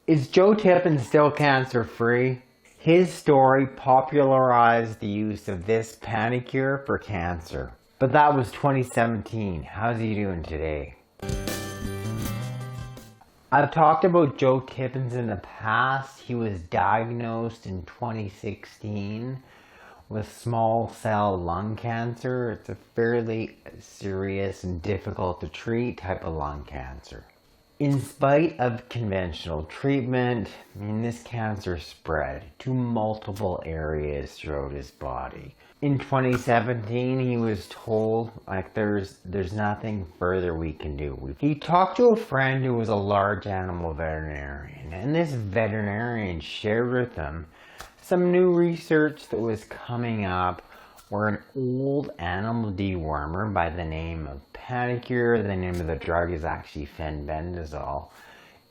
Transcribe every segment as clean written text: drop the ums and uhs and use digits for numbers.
Is Joe Tippens still cancer-free? His story popularized the use of this Panacur for cancer. But that was 2017. How's he doing today? I've talked about Joe Tippens in the past. He was diagnosed in 2016 with small cell lung cancer. It's a fairly serious and difficult to treat type of lung cancer. In spite of conventional treatment, this cancer spread to multiple areas throughout his body. In 2017, he was told, there's nothing further we can do. He talked to a friend who was a large animal veterinarian, and this veterinarian shared with him some new research that was coming up where an old animal dewormer by the name of Panacur, the name of the drug is actually fenbendazole,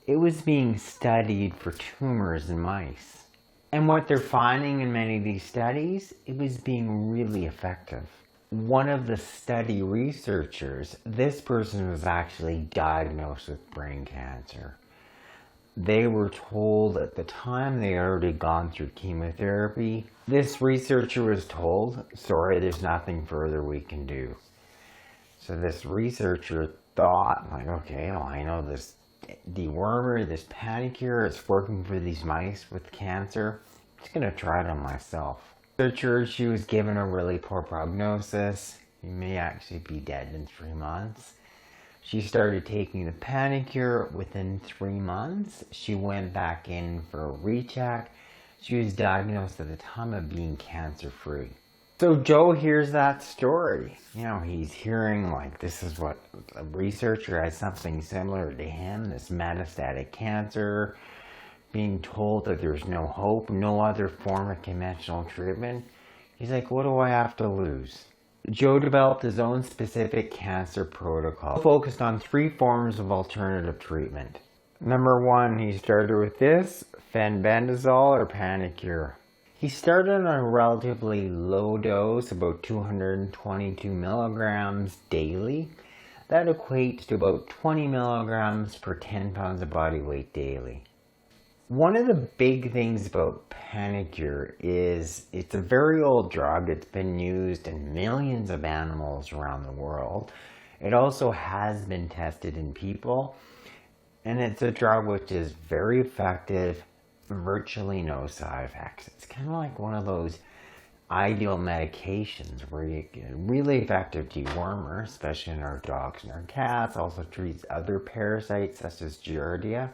it was being studied for tumors in mice. And what they're finding in many of these studies, it was being really effective. One of the study researchers, this person was actually diagnosed with brain cancer. They were told at the time they had already gone through chemotherapy. This researcher was told, sorry, there's nothing further we can do. So this researcher thought, okay, well, I know this dewormer, this Panacur, is working for these mice with cancer. I'm just going to try it on myself. The researcher, she was given a really poor prognosis. You may actually be dead in 3 months. She started taking the Panacur. Within 3 months, she went back in for a recheck. She was diagnosed at the time of being cancer-free. So Joe hears that story. He's hearing this is what a researcher has something similar to him, this metastatic cancer, being told that there's no hope, no other form of conventional treatment. He's like, what do I have to lose? Joe developed his own specific cancer protocol, focused on 3 forms of alternative treatment. Number 1, he started with this, fenbendazole or Panacur. He started on a relatively low dose, about 222 milligrams daily. That equates to about 20 milligrams per 10 pounds of body weight daily. One of the big things about Panacur is it's a very old drug. It's been used in millions of animals around the world. It also has been tested in people. And it's a drug which is very effective, virtually no side effects. It's kind of like one of those ideal medications where you get really effective dewormer, especially in our dogs and our cats. Also treats other parasites such as Giardia.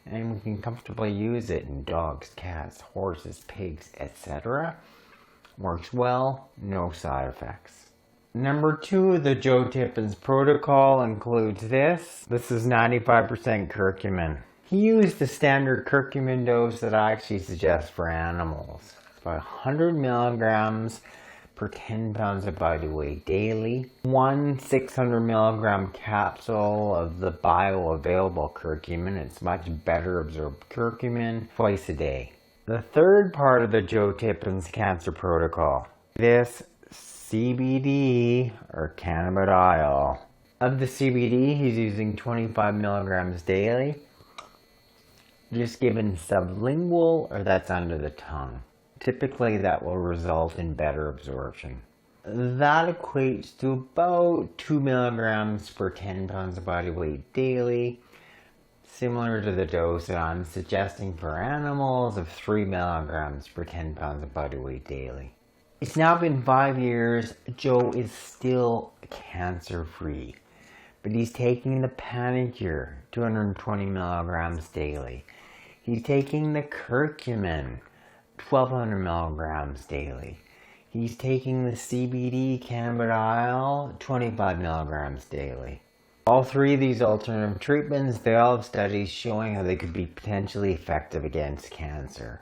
And we can comfortably use it in dogs, cats, horses, pigs, etc. Works well, no side effects. Number 2, the Joe Tippens protocol includes this. This is 95% curcumin. He used the standard curcumin dose that I actually suggest for animals. About 100 milligrams per 10 pounds of body weight daily. 1 600 milligram capsule of the bioavailable curcumin. It's much better absorbed curcumin twice a day. The third part of the Joe Tippens cancer protocol, this CBD or cannabidiol. Of the CBD, he's using 25 milligrams daily, just given sublingual, or that's under the tongue. Typically that will result in better absorption. That equates to about 2 milligrams per 10 pounds of body weight daily, similar to the dose that I'm suggesting for animals of 3 milligrams per 10 pounds of body weight daily. It's now been 5 years. Joe is still cancer-free, but he's taking the Panacur, 220 milligrams daily. He's taking the curcumin, 1,200 milligrams daily. He's taking the CBD cannabidiol, 25 milligrams daily. All 3 of these alternative treatments, they all have studies showing how they could be potentially effective against cancer.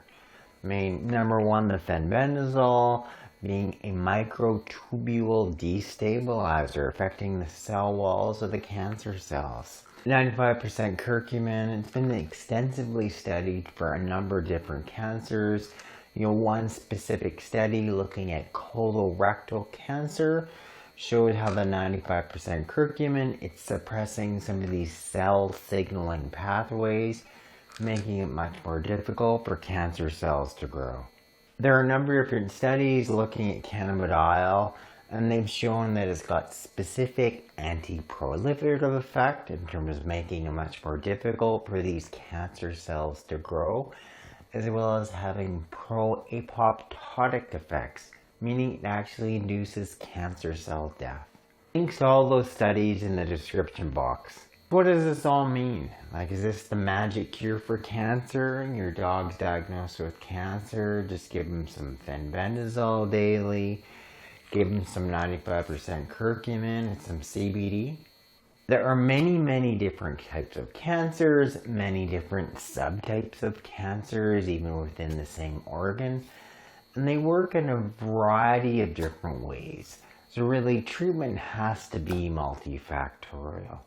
Number 1, the fenbendazole, being a microtubule destabilizer, affecting the cell walls of the cancer cells. 95% curcumin. It's been extensively studied for a number of different cancers. One specific study looking at colorectal cancer showed how the 95% curcumin, it's suppressing some of these cell signaling pathways, making it much more difficult for cancer cells to grow. There are a number of different studies looking at cannabidiol, and they've shown that it's got specific anti-proliferative effect in terms of making it much more difficult for these cancer cells to grow, as well as having pro-apoptotic effects, meaning it actually induces cancer cell death. Links to all those studies in the description box. What does this all mean? Like, is this the magic cure for cancer? Your dog's diagnosed with cancer, just give him some fenbendazole daily, give him some 95% curcumin and some CBD. There are many different types of cancers, many different subtypes of cancers, even within the same organ, and they work in a variety of different ways. So really, treatment has to be multifactorial.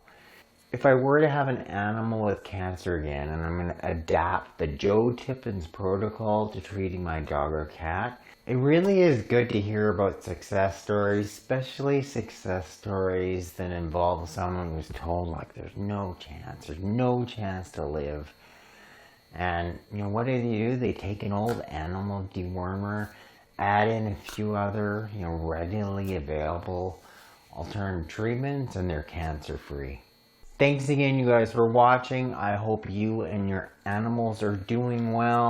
If I were to have an animal with cancer again, and I'm going to adapt the Tippens protocol to treating my dog or cat, it really is good to hear about success stories, especially success stories that involve someone who's told, like, there's no chance to live. And, what do? They take an old animal dewormer, add in a few other, readily available alternative treatments, and they're cancer-free. Thanks again, you guys, for watching. I hope you and your animals are doing well.